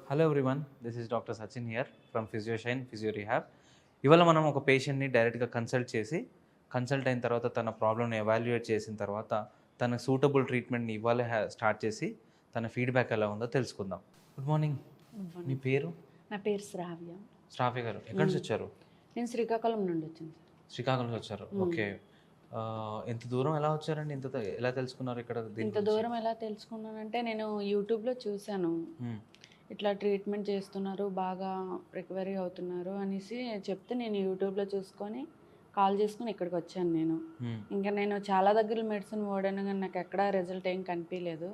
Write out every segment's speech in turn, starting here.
Hello everyone, this is doctor Sachin here from Physioshine physio rehab. ఇవాళ మనం ఒక పేషెంట్ని డైరెక్ట్గా కన్సల్ట్ అయిన తర్వాత తన ప్రాబ్లమ్ని ఎవాల్యుయేట్ చేసిన తర్వాత తనకు సూటబుల్ ట్రీట్మెంట్ని ఇవ్వాలి స్టార్ట్ చేసి తన ఫీడ్బ్యాక్ ఎలా ఉందో తెలుసుకుందాం. Good morning. మీ పేరు? నా పేరు శ్రావ్య. శ్రావ్య గారు ఎక్కడి నుంచి వచ్చారు? నేను శ్రీకాకుళం నుండి వచ్చాను సార్. శ్రీకాకుళం నుంచి వచ్చారు. ఓకే. ఎంత దూరం ఎలా వచ్చారండి? ఎలా తెలుసుకున్నారు ఇక్కడ? ఇంత దూరం ఎలా తెలుసుకున్నానంటే నేను యూట్యూబ్లో చూశాను, ఇట్లా ట్రీట్మెంట్ చేస్తున్నారు, బాగా రికవరీ అవుతున్నారు అనేసి చెప్తే నేను యూట్యూబ్లో చూసుకొని కాల్ చేసుకుని ఇక్కడికి వచ్చాను. ఇంకా నేను చాలా దగ్గర మెడిసిన్ వాడాను కానీ నాకు ఎక్కడా రిజల్ట్ ఏం కనిపించలేదు.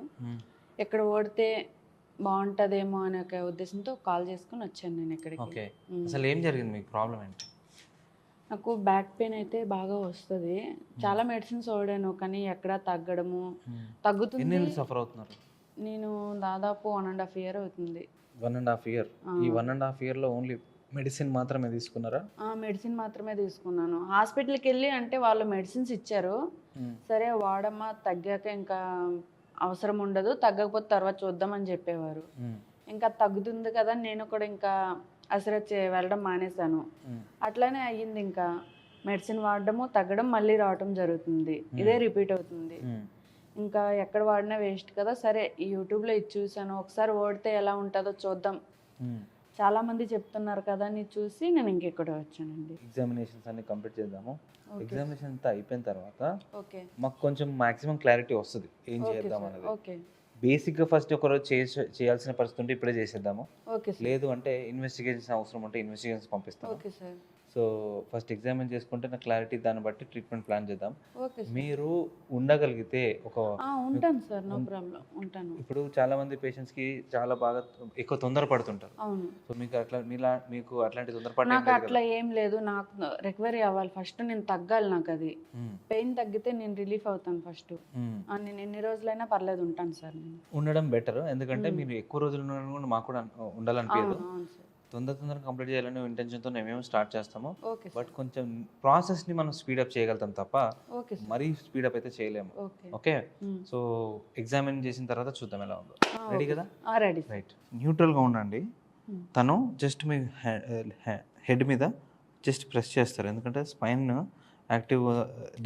ఎక్కడ ఓడితే బాగుంటుందేమో అనే ఒక ఉద్దేశంతో కాల్ చేసుకుని వచ్చాను నేను ఇక్కడికి. ఓకే, అసలు ఏం జరిగింది? మీకు ప్రాబ్లం ఏంటి? నాకు బ్యాక్ పెయిన్ అయితే బాగా వస్తుంది. చాలా మెడిసిన్స్ వాడాను కానీ ఎక్కడా తగ్గుతుంది. ఎన్ని నెలలు సఫర్ అవుతున్నారు? నేను దాదాపు 1.5 year అవుతుంది. 1.5 year. ఈ 1.5 yearలో ఓన్లీ మెడిసిన్ మాత్రమే తీసుకున్నారా? మెడిసిన్ మాత్రమే తీసుకున్నాను. హాస్పిటల్కి వెళ్ళి అంటే వాళ్ళు మెడిసిన్స్ ఇచ్చారు, సరే వాడమ్మా, తగ్గాక ఇంకా అవసరం ఉండదు, తగ్గకపోతే తర్వాత చూద్దామని చెప్పేవారు. ఇంకా తగ్గుతుంది కదా, నేను కూడా ఇంకా అసలు వెళ్ళడం మానేశాను. అట్లానే అయ్యింది. ఇంకా మెడిసిన్ వాడడము, తగ్గడం, మళ్ళీ రావటం జరుగుతుంది. ఇదే రిపీట్ అవుతుంది. ఇంకా ఎక్కడ వాడినా వేస్ట్ కదా, సరే ఈ యూట్యూబ్లో ఇది చూసాను, ఒకసారి ఓడితే ఎలా ఉంటుందో చూద్దాం, చాలా మంది చెప్తున్నారు కదా అని చూసి నేను ఇంకెక్కడ వచ్చానండి. ఎగ్జామినేషన్స్ అన్ని కంప్లీట్ చేద్దాము. ఎగ్జామినేషన్ అంతా అయిపోయిన తర్వాత మాకు కొంచెం మాక్సిమం క్లారిటీ వస్తుంది ఏం చేద్దాం అనేది. బేసిక్గా ఫస్ట్ ఒకరోజు చేయాల్సిన పరిస్థితి ఉంటే ఇప్పుడే చేసేద్దాము. లేదు అంటే ఇన్వెస్టిగేషన్స్ అవసరం ఉంటే ఇన్వెస్టిగేషన్స్ పంపిస్తాము. సో ఫస్ట్ ఎగ్జామిన్ చేసుకుంటే నా క్లారిటీ, దాన్ని బట్టి ట్రీట్మెంట్ ప్లాన్ చేద్దాం. మీరు ఉండగలిగితే ఉంటాను సార్, నో ప్రాబ్లం, ఉంటాను. ఇప్పుడు చాలా మంది పేషెంట్స్కి చాలా బాగా ఎక్కువ తొందరపడుతుంటారు. సో మీకు అట్లాంటి తొందరపడ నాకు అట్లా ఏం లేదు. నాకు రికవరీ అవ్వాలి ఫస్ట్, నేను తగ్గాలి. నాకు అది పెయిన్ తగ్గితే నేను రిలీఫ్ అవుతాను ఫస్ట్. నేను ఎన్ని రోజులైనా పర్లేదు, ఉంటాను సార్. నేను ఉండడం బెటర్, ఎందుకంటే మీరు ఎక్కువ రోజులు ఉండడం కూడా మాకు కూడా ఉండాలనిపించదు. తొందరగా కంప్లీట్ చేయాలనే ఇంటెన్షన్తో మేము స్టార్ట్ చేస్తాము. బట్ కొంచెం ప్రాసెస్ని మనం స్పీడప్ చేయగలుగుతాం తప్ప మరీ స్పీడప్ అయితే చేయలేము. ఓకే, సో ఎగ్జామిన్ చేసిన తర్వాత చూద్దాం ఎలా ఉందో. రెడీ కదా? రెడీ. రైట్, న్యూట్రల్గా ఉండండి. తను జస్ట్ మీ హెడ్ మీద జస్ట్ ప్రెస్ చేస్తారు, ఎందుకంటే స్పైన్ యాక్టివ్,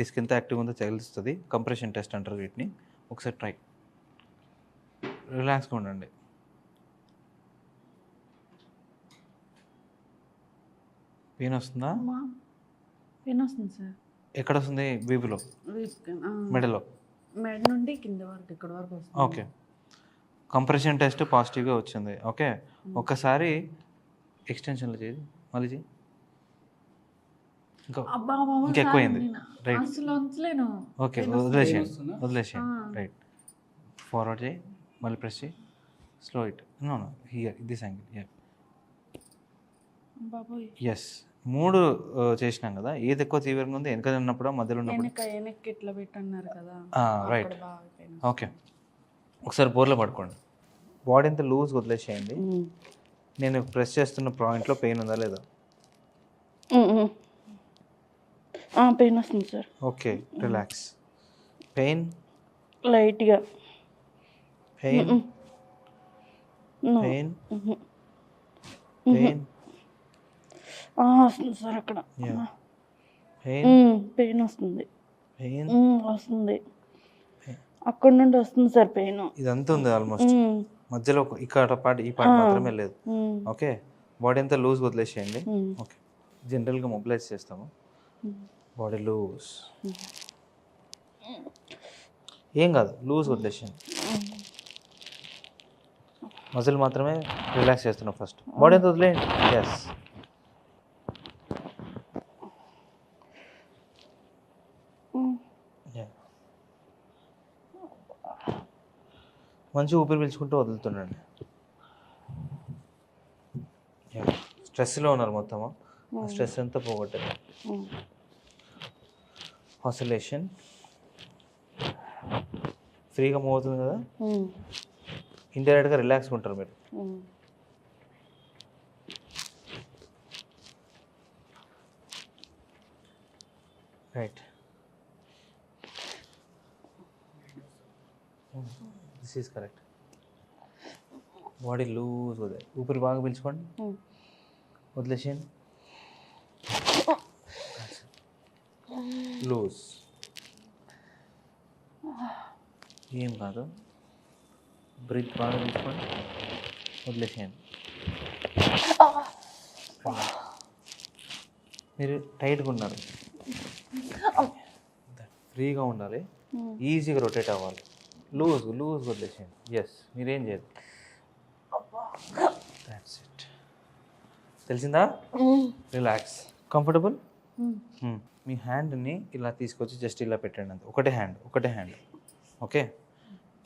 డిస్క్ ఎంత యాక్టివ్ ఉందో తెలుస్తుంది. కంప్రెషన్ టెస్ట్ అంటారు వీటిని. ఒకసారి ట్రై. రిలాక్స్గా ఉండండి. పెయిన్ వస్తుందా? పెయిన్ వస్తుంది సార్. ఎక్కడ వస్తుంది? వీపులో, మెడలో? మెడ నుండి కింద వరకు, ఇక్కడ వరకు వస్తుంది. ఓకే, కంప్రెషన్ టెస్ట్ పాజిటివ్గా వచ్చింది. ఓకే, ఒక్కసారి ఎక్స్టెన్షన్లో చేయి, మళ్ళీ చేయి. ఇంకా ఎక్కువైంది. రైట్, ఓకే, వదిలేసేయండి. రైట్, ఫార్వర్డ్ చేయి, మళ్ళీ ప్రెస్ చేయి, slow it. No here this angle. Yes, 3 చేసినాం కదా. ఏది ఎక్కువ తీవ్రంగా ఉంది? వెనక ఉన్నప్పుడు, మధ్యలో ఉన్నప్పుడు? ఇట్లా పెట్టన్నారు కదా. Right, okay. ఒకసారి బోర్లో పడుకోండి, బాడీ అంతా లూజ్ వదిలేసేయండి. నేను ప్రెస్ చేస్తున్న పాయింట్లో పెయిన్ ఉందా లేదా? పెయిన్ వస్తుంది సార్. Okay, relax. పెయిన్ లైట్గా. పెయిన్ పెయిన్ పెయిన్ వస్తుంది సార్. అక్కడ పెయిన్ వస్తుంది. పెయిన్ వస్తుంది, అక్కడ నుండి వస్తుంది సార్ పెయిన్. ఇదంతా ఉంది ఆల్మోస్ట్. మధ్యలో ఇక్కడ పార్ట్, ఈ పార్ట్ మాత్రమే లేదు. ఓకే, బాడీ అంతా లూజ్ వదిలేసేయండి. ఓకే, జనరల్గా మొబిలైజ్ చేస్తాము. బాడీ లూజ్, ఏం కాదు, లూజ్ వదిలేసేయండి. మజిల్ మాత్రమే రిలాక్స్ చేస్తున్నాం ఫస్ట్. బాడీ అంతా వదిలేయండి. ఎస్, మంచి ఊపిరి పీల్చుకుంటూ వదులుతుండండి. స్ట్రెస్లో ఉన్నారు మొత్తము, ఆ స్ట్రెస్ అంతా పోగొట్టండి. ఆసిలేషన్, ఫ్రీగా మూవ్ అవుతుంది కదా, ఇండైరెక్ట్గా రిలాక్స్గా ఉంటారు మీరు. Right, this is correct. Body loose వదిలే, ఊపిరి బాగా పీల్చుకోండి, వదిలేసేయండి, లూజ్, ఏం కాదు, బ్రీత్ బాగా తీసుకోండి, వదిలేసేయండి. మీరు టైట్గా ఉన్నారు, ఫ్రీగా ఉండాలి, ఈజీగా రొటేట్ అవ్వాలి, లూజ్ లూజ్ వదిలేసేయండి. ఎస్, మీరేం చేయదు. That's it. తెలిసిందా? Relax, comfortable. మీ హ్యాండ్ని ఇలా తీసుకొచ్చి జస్ట్ ఇలా పెట్టండి, అంతే. ఒకటే హ్యాండ్. ఓకే,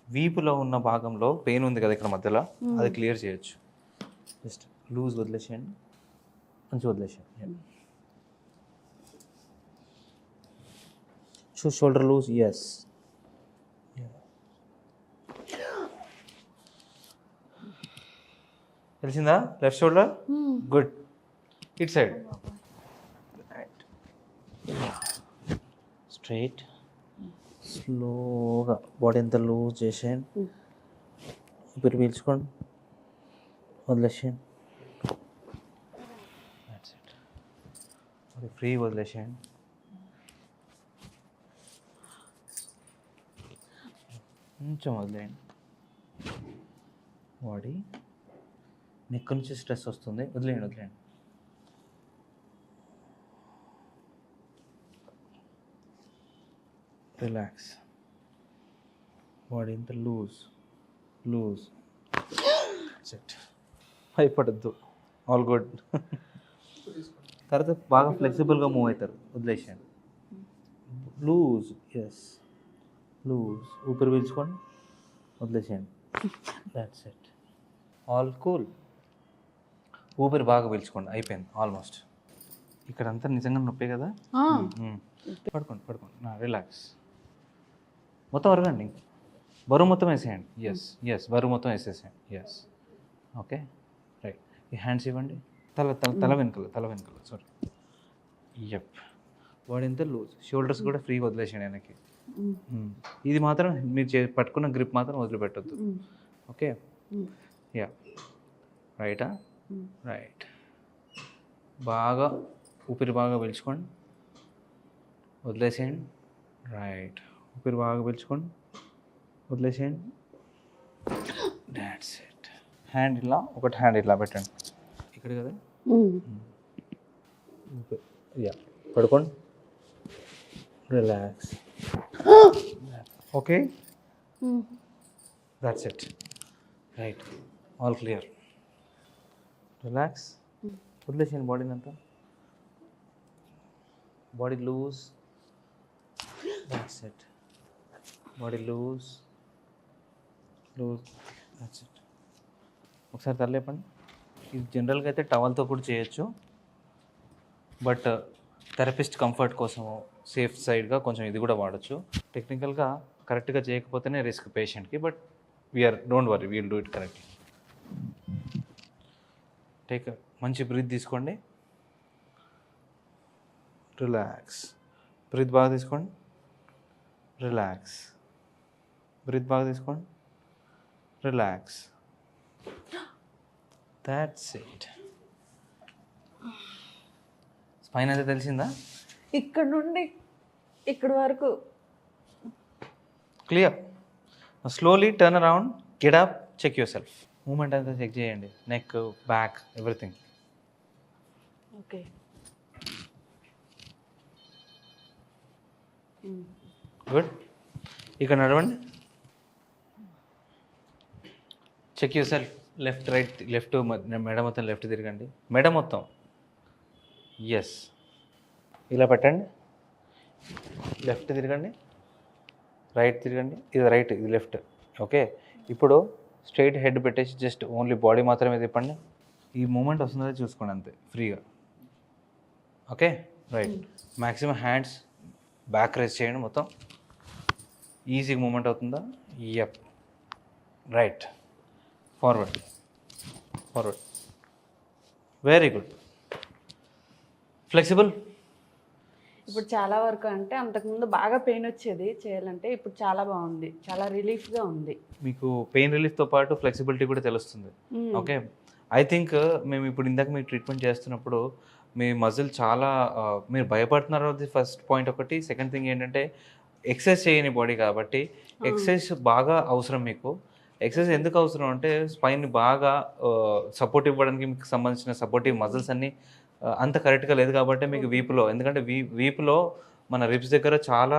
వీపులో ఉన్న భాగంలో పెయిన్ ఉంది కదా ఇక్కడ మధ్యలో, అది క్లియర్ చేయొచ్చు. జస్ట్ లూజ్ వదిలేసేయండి, మంచి వదిలేసేయండి. Shoulder loose, yes. తెలిసిందా? Left shoulder, good. It side, straight, స్లోగా బాడీ ఎంత లూజ్ చేసేయండి, ఊపిరి పీల్చుకోండి, వదిలేసేయండి. That's it. అది ఫ్రీ వదిలేసేయండి. కొంచెం వదిలేయండి. బాడీ నెక్ నుంచి స్ట్రెస్ వస్తుంది, వదిలేయండి. రిలాక్స్, బాడీ అంతా లూజ్. సెట్, భయపడద్దు, ఆల్ గుడ్. తర్వాత బాగా ఫ్లెక్సిబుల్గా మూవ్ అవుతారు, వదిలేసేయండి. లూజ్, ఎస్, లూజ్, ఊపిరి పీల్చుకోండి, వదిలేసేయండి. That's it, all cool. ఊపిరి బాగా పీల్చుకోండి, అయిపోయింది ఆల్మోస్ట్. ఇక్కడంతా నిజంగా నొప్పి కదా. పడుకోండి, రిలాక్స్. మొత్తం అరగండి, బరువు మొత్తం వేసేయండి. ఎస్, బరువు మొత్తం వేసేసేయండి. Yes, okay, right. ఈ హ్యాండ్స్ ఇవ్వండి, తల వెనకాల సారీ. యప్, బాడీ అంతా లూజ్, షోల్డర్స్ కూడా ఫ్రీగా వదిలేసేయండి వెనక్కి. ఇది మాత్రం మీరు పట్టుకున్న గ్రిప్ మాత్రం వదిలిపెట్టద్దు. ఓకే, యా, రైటా, రైట్. బాగా ఊపిరి బాగా పీల్చుకోండి, వదిలేసేయండి. రైట్, ఊపిరి బాగా పీల్చుకోండి, వదిలేసేయండి. That's it. ఒకటి హ్యాండ్ ఇలా పెట్టండి ఇక్కడ కదా. యా, పడుకోండి, relax. Okay, that's it, right, all clear. Relax, వదిలేసేయండి బాడీని అంతా, body loose. That's it, body loose. That's it. ఒకసారి తరలేపండి. ఇది జనరల్గా అయితే టవల్తో కూడా చేయొచ్చు, బట్ థెరపిస్ట్ కంఫర్ట్ కోసము సేఫ్ సైడ్గా కొంచెం ఇది కూడా వాడచ్చు. టెక్నికల్గా కరెక్ట్గా చేయకపోతేనే రిస్క్ పేషెంట్కి, but don't worry, we'll do it కరెక్ట్లీ. మంచి బ్రీత్ తీసుకోండి, రిలాక్స్. బ్రీత్ బాగా తీసుకోండి, రిలాక్స్. బ్రీత్ బాగా తీసుకోండి, రిలాక్స్. That's it. స్పైన్ అయితే తెలిసిందా? ఇక్కడ నుండి ఇక్కడ వరకు clear. Slowly turn around, get up, check yourself. Movement అంతా చెక్ చేయండి, neck, back, everything. Okay, good. ఇక్కడ నడవండి, check yourself. Left, right, left, మెడ మొత్తం లెఫ్ట్ తిరగండి, మెడ మొత్తం. ఎస్, ఇలా పెట్టండి, లెఫ్ట్ తిరగండి, రైట్ తిరగండి. ఇది రైట్, ఇది లెఫ్ట్. ఓకే, ఇప్పుడు స్ట్రైట్ హెడ్ పెట్టేసి జస్ట్ ఓన్లీ బాడీ మాత్రమే తిప్పండి. ఈ మూమెంట్ వస్తుందో చూసుకోండి, అంతే, ఫ్రీగా. Okay, right. Maximum hands back raise చేయండి, మొత్తం ఈజీగా మూమెంట్ అవుతుందా? Yup, right, forward, very good. Flexible, ఇప్పుడు చాలా వరకు అంటే అంతకుముందు బాగా పెయిన్ వచ్చేది చేయాలంటే, ఇప్పుడు చాలా బాగుంది, చాలా రిలీఫ్గా ఉంది. మీకు పెయిన్ రిలీఫ్తో పాటు ఫ్లెక్సిబిలిటీ కూడా తెలుస్తుంది. ఓకే, ఐ థింక్ మేము ఇప్పుడు ఇందాక మీకు ట్రీట్మెంట్ చేస్తున్నప్పుడు మీ మజిల్ చాలా మీరు భయపడుతున్నారు, అది ఫస్ట్ పాయింట్ ఒకటి. సెకండ్ థింగ్ ఏంటంటే ఎక్సర్సైజ్ చేయని బాడీ కాబట్టి ఎక్సర్సైజ్ బాగా అవసరం మీకు. ఎక్సర్సైజ్ ఎందుకు అవసరం అంటే స్పైన్ బాగా సపోర్ట్ ఇవ్వడానికి మీకు సంబంధించిన సపోర్టివ్ మజిల్స్ అన్నీ అంత కరెక్ట్గా లేదు కాబట్టి మీకు వీపులో, ఎందుకంటే వీపులో మన రిబ్స్ దగ్గర చాలా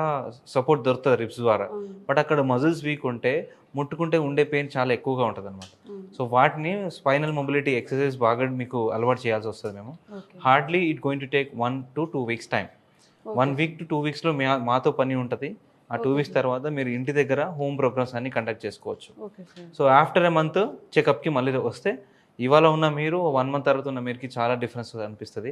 సపోర్ట్ దొరుకుతుంది రిబ్స్ ద్వారా. బట్ అక్కడ మజిల్స్ వీక్ ఉంటే ముట్టుకుంటే ఉండే పెయిన్ చాలా ఎక్కువగా ఉంటుంది అనమాట. సో వాటిని స్పైనల్ మొబిలిటీ ఎక్సర్సైజ్ బాగా మీకు అలవాటు చేయాల్సి వస్తుంది మేము. Hardly it going to take 1 to 2 weeks time. 1 week to 2 weeksలో మాతో పని ఉంటుంది. ఆ 2 weeks తర్వాత మీరు ఇంటి దగ్గర హోమ్ ప్రోగ్రామ్స్ అన్ని కండక్ట్ చేసుకోవచ్చు. సో ఆఫ్టర్ ఎ మంత్ చెకప్కి మళ్ళీ వస్తే ఇవాళ ఉన్న మీరు 1 month తర్వాత ఉన్న మీరుకి చాలా డిఫరెన్స్ అనిపిస్తుంది.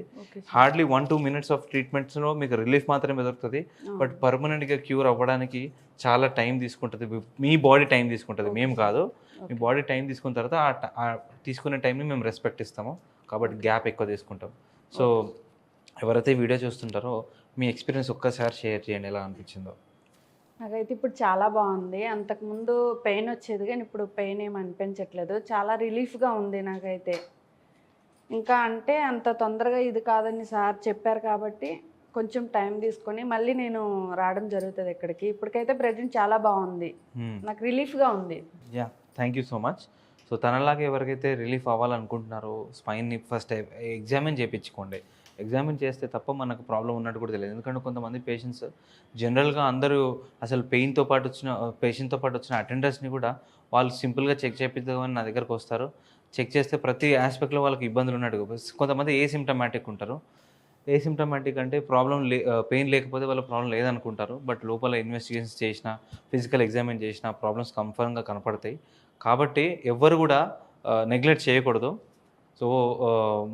హార్డ్లీ 1-2 minutes ఆఫ్ ట్రీట్మెంట్స్లో మీకు రిలీఫ్ మాత్రమే దొరుకుతుంది. బట్ పర్మనెంట్గా క్యూర్ అవ్వడానికి చాలా టైం తీసుకుంటుంది. మీ బాడీ టైం తీసుకుంటుంది, మేము కాదు. మీ బాడీ టైం తీసుకున్న తర్వాత ఆ తీసుకునే టైంని మేము రెస్పెక్ట్ ఇస్తాము కాబట్టి గ్యాప్ ఎక్కువ తీసుకుంటాం. సో ఎవరైతే వీడియో చూస్తుంటారో మీ ఎక్స్పీరియన్స్ ఒక్కసారి షేర్ చేయండి, ఎలా అనిపించిందో. నాకైతే ఇప్పుడు చాలా బాగుంది. అంతకుముందు పెయిన్ వచ్చేది కానీ ఇప్పుడు పెయిన్ ఏమి అనిపించట్లేదు. చాలా రిలీఫ్గా ఉంది నాకైతే. ఇంకా అంటే అంత తొందరగా ఇది కాదని సార్ చెప్పారు కాబట్టి కొంచెం టైం తీసుకొని మళ్ళీ నేను రావడం జరుగుతుంది ఇక్కడికి. ఇప్పటికైతే ప్రెజెంట్ చాలా బాగుంది, నాకు రిలీఫ్గా ఉంది. Yeah, thank you so much. So తనలాగే ఎవరికైతే రిలీఫ్ అవ్వాలనుకుంటున్నారో స్పైన్ని ఫస్ట్ ఎగ్జామిన్ చేయించుకోండి. ఎగ్జామిన్ చేస్తే తప్ప మనకు ప్రాబ్లం ఉన్నట్టు కూడా తెలియదు. ఎందుకంటే కొంతమంది పేషెంట్స్ జనరల్గా అందరూ అసలు పేషెంట్తో పాటు వచ్చిన అటెండర్స్ని కూడా వాళ్ళు సింపుల్గా చెక్ చేపిద్దామని నా దగ్గరకు వస్తారు. చెక్ చేస్తే ప్రతి ఆస్పెక్ట్లో వాళ్ళకి ఇబ్బందులు ఉన్నట్టు. కొంతమంది ఏసిమ్టమాటిక్ ఉంటారు. ఏసిమ్టమాటిక్ అంటే పెయిన్ లేకపోతే వాళ్ళ ప్రాబ్లం లేదనుకుంటారు. బట్ లోపల ఇన్వెస్టిగేషన్స్ చేసినా, ఫిజికల్ ఎగ్జామిన్ చేసినా ప్రాబ్లమ్స్ కన్ఫర్మ్గా కనపడతాయి. కాబట్టి ఎవ్వరు కూడా నెగ్లెక్ట్ చేయకూడదు. సో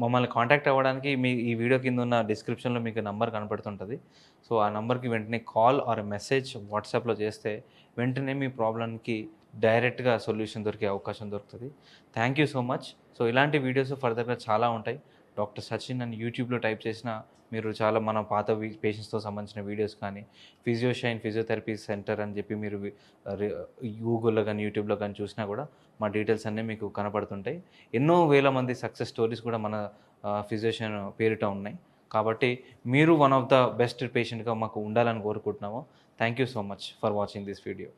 మమ్మల్ని కాంటాక్ట్ అవ్వడానికి ఈ వీడియో కింద ఉన్న డిస్క్రిప్షన్లో మీకు నెంబర్ కనపడుతుంటుంది. సో ఆ నెంబర్కి వెంటనే కాల్ ఆర్ మెసేజ్ వాట్సాప్లో చేస్తే వెంటనే మీ ప్రాబ్లంకి డైరెక్ట్గా సొల్యూషన్ దొరికే అవకాశం దొరుకుతుంది. Thank you so much. So ఇలాంటి వీడియోస్ ఫర్దర్గా చాలా ఉంటాయి. డాక్టర్ సచిన్ అని యూట్యూబ్లో టైప్ చేసిన మీరు చాలా మన పాత పేషెంట్స్తో సంబంధించిన వీడియోస్ కానీ, ఫిజియోషైన్ ఫిజియోథెరపీ సెంటర్ అని చెప్పి మీరు గూగుల్లో కానీ యూట్యూబ్లో కానీ చూసినా కూడా మా డీటెయిల్స్ అన్నీ మీకు కనపడుతుంటాయి. ఎన్నో వేల మంది సక్సెస్ స్టోరీస్ కూడా మన ఫిజియోషైన్ పేరిట ఉన్నాయి. కాబట్టి మీరు వన్ ఆఫ్ ద బెస్ట్ పేషెంట్గా మాకు ఉండాలని కోరుకుంటున్నాము. Thank you so much for watching this video.